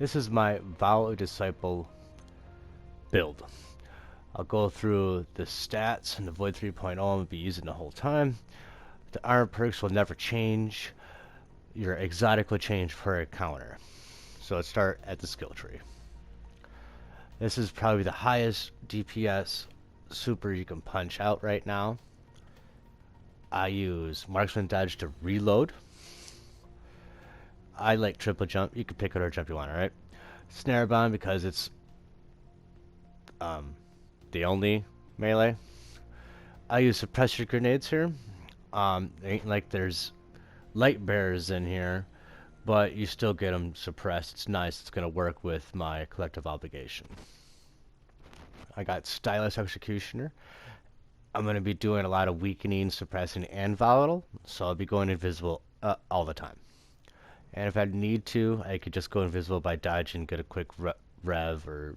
This is my Vow Disciple build. I'll go through the stats and the Void 3.0 I'll be using the whole time. The armor perks will never change. Your exotic will change per encounter. So let's start at the skill tree. This is probably the highest DPS super you can punch out right now. I use Marksman Dodge to reload. I like triple jump. You can pick whatever jump you want, alright? Snare bomb because it's the only melee. I use suppressor grenades here. Ain't like there's light bearers in here, but you still get them suppressed. It's nice. It's gonna work with my collective obligation. I got Stylus Executioner. I'm gonna be doing a lot of weakening, suppressing, and volatile, so I'll be going invisible all the time. And if I need to, I could just go invisible by dodging, get a quick rev, or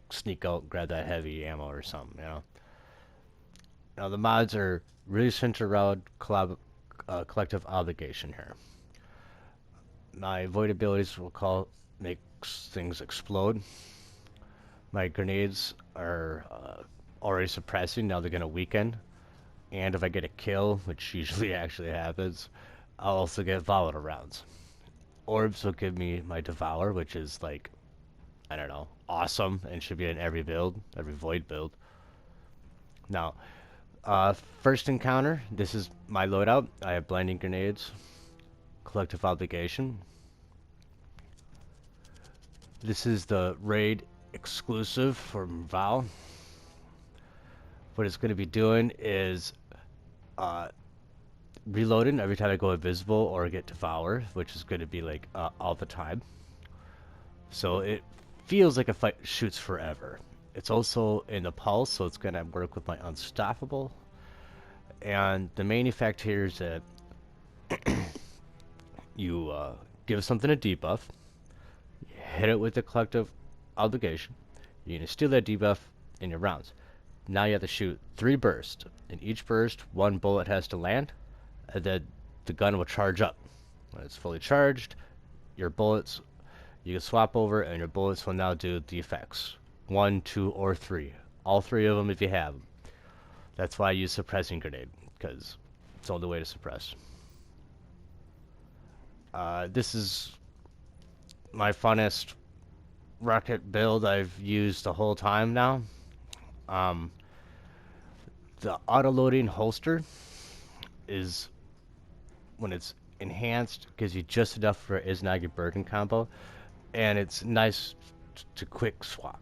sneak out, grab that heavy ammo or something, you know. Now the mods are really centered around collective obligation here. My void abilities will make things explode. My grenades are already suppressing, now they're gonna weaken. And if I get a kill, which usually actually happens, I'll also get volatile rounds. Orbs will give me my Devour, which is like, I don't know, awesome, and should be in every build, every Void build. Now, first encounter, this is my loadout. I have Blinding Grenades, Collective Obligation. This is the raid exclusive from Vow. What it's going to be doing is reloading every time I go invisible or get Devour, which is going to be like all the time. So it feels like a fight shoots forever. It's also in the pulse, so it's going to work with my Unstoppable. And the main effect here is that you give something a debuff, you hit it with the collective obligation, you're going to steal that debuff in your rounds. Now you have to shoot 3 bursts. In each burst, 1 bullet has to land, and then the gun will charge up. When it's fully charged, your bullets, you can swap over, and your bullets will now do the effects. 1, 2, or 3. All 3 of them if you have them. That's why I use Suppressing Grenade, because it's the only way to suppress. This is my funnest rocket build I've used the whole time now. The auto-loading holster is, when it's enhanced, gives you just enough for an Izanagi Burden combo, and it's nice to quick swap.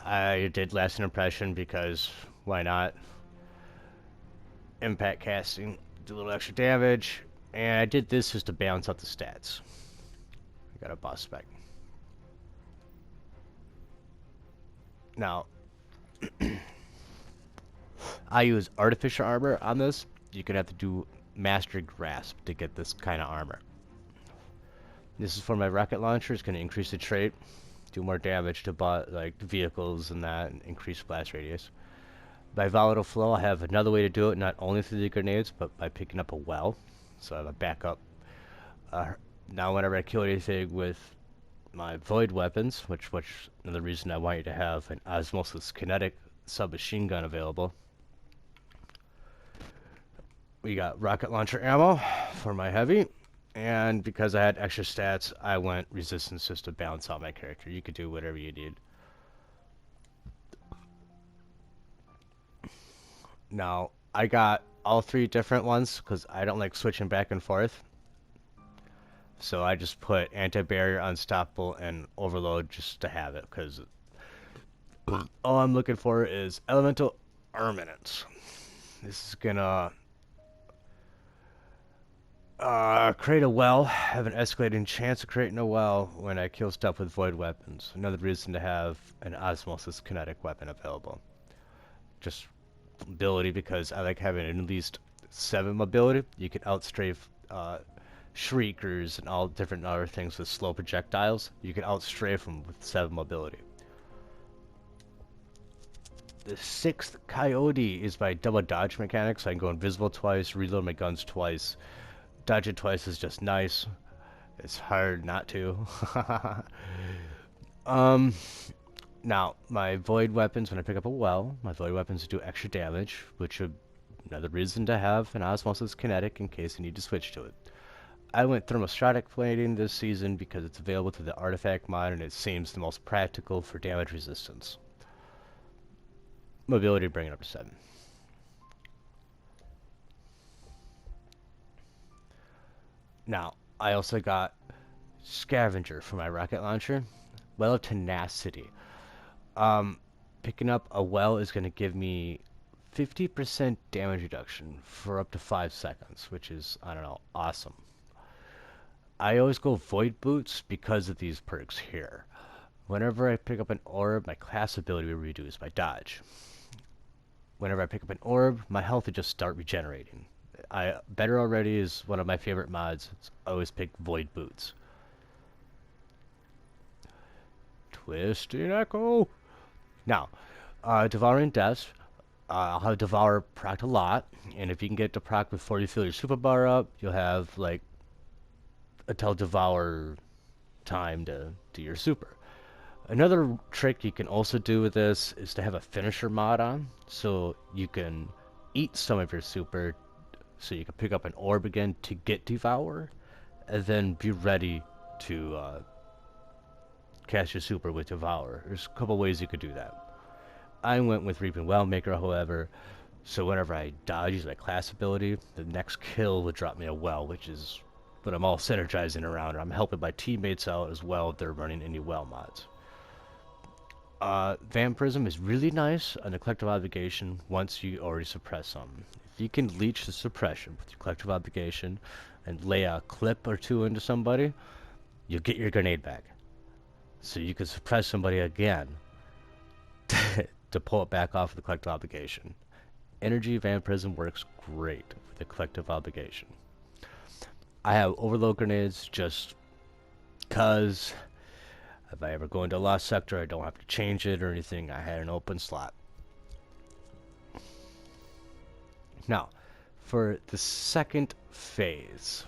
I did Lasting Impression because why not? Impact casting, do a little extra damage, and I did this just to balance out the stats. I got a boss spec. Now, I use artificial armor on this. You're gonna have to do Master Grasp to get this kind of armor. This is for my rocket launcher. It's gonna increase the trait, do more damage to like vehicles and that, and increase blast radius. By volatile flow, I have another way to do it, not only through the grenades, but by picking up a well. So I have a backup. Now whenever I kill anything with my void weapons, which another reason I want you to have an Osmosis Kinetic submachine gun available. We got rocket launcher ammo for my heavy, and because I had extra stats, I went resistance just to balance out my character. You could do whatever you need. Now, I got all 3 different ones because I don't like switching back and forth. So I just put Anti-Barrier, Unstoppable, and Overload just to have it, because all I'm looking for is Elemental Armament. This is gonna create a well, have an escalating chance of creating a well when I kill stuff with void weapons. Another reason to have an Osmosis Kinetic weapon available. Just ability, because I like having at least 7 mobility. You can outstrafe Shriekers and all different other things with slow projectiles. You can outstrafe them with 7 mobility. The 6th Coyote is by double dodge mechanics. So I can go invisible twice, reload my guns twice. Dodging twice is just nice. It's hard not to. um, Now, my void weapons, when I pick up a well, my void weapons do extra damage, which is another reason to have an Osmosis Kinetic in case you need to switch to it. I went Thermostatic Plating this season because it's available through the Artifact mod and it seems the most practical for damage resistance. Mobility, bring it up to 7. Now, I also got Scavenger for my rocket launcher. Well of Tenacity. Um, Picking up a well is going to give me 50% damage reduction for up to 5 seconds, which is, I don't know, awesome. I always go Void Boots because of these perks here. Whenever I pick up an orb, my class ability will reduce my dodge. Whenever I pick up an orb, my health will just start regenerating. Better Already is one of my favorite mods. I always pick Void Boots. Twisting Echo! Now, Devouring Deaths, I'll have Devour proc a lot, and if you can get to proc before you fill your super bar up, you'll have, like, until Devour time to do your super. Another trick you can also do with this is to have a finisher mod on, so you can eat some of your super, so you can pick up an orb again to get Devour, and then be ready to cast your super with Devour. There's a couple ways you could do that. I went with Reaping Wellmaker, however, so whenever I dodge use my class ability, the next kill would drop me a well, which is what I'm all synergizing around. I'm helping my teammates out as well if they're running any well mods. Vampirism is really nice on the Collective Obligation once you already suppress something. If you can leech the suppression with your Collective Obligation and lay a clip or two into somebody, you'll get your grenade back. So you can suppress somebody again to pull it back off of the Collective Obligation. Energy Vampirism works great with the Collective Obligation. I have Overload Grenades just because if I ever go into a Lost Sector, I don't have to change it or anything. I had an open slot. Now, for the second phase,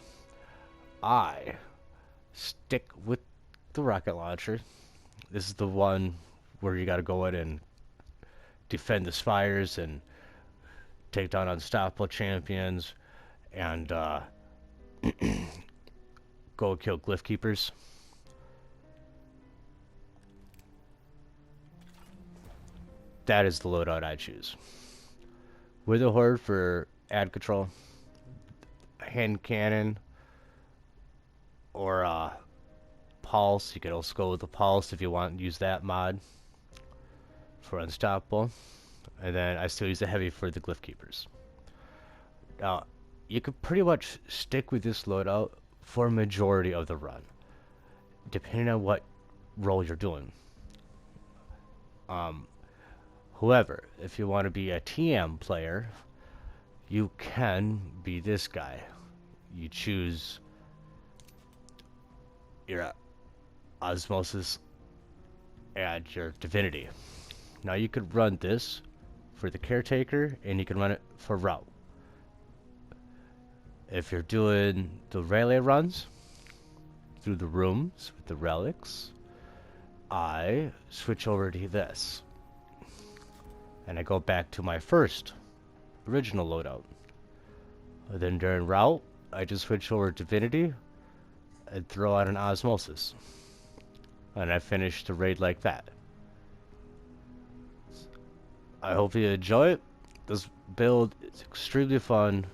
I stick with the rocket launcher. This is the one where you gotta go in and defend the spires and take down unstoppable champions and go kill glyph keepers. That is the loadout I choose. With a horde for ad control, hand cannon, or pulse. You could also go with the pulse if you want to use that mod for unstoppable. And then I still use the heavy for the glyph keepers. Now, you could pretty much stick with this loadout for a majority of the run, depending on what role you're doing. However, if you want to be a TM player, you can be this guy. You choose your Osmosis and your Divinity. Now you could run this for the Caretaker, and you can run it for Route. If you're doing the relay runs through the rooms with the relics, I switch over to this. And I go back to my first original loadout. And then during Route, I just switch over to Divinity and throw out an Osmosis. And I finish the raid like that. I hope you enjoy it. This build is extremely fun.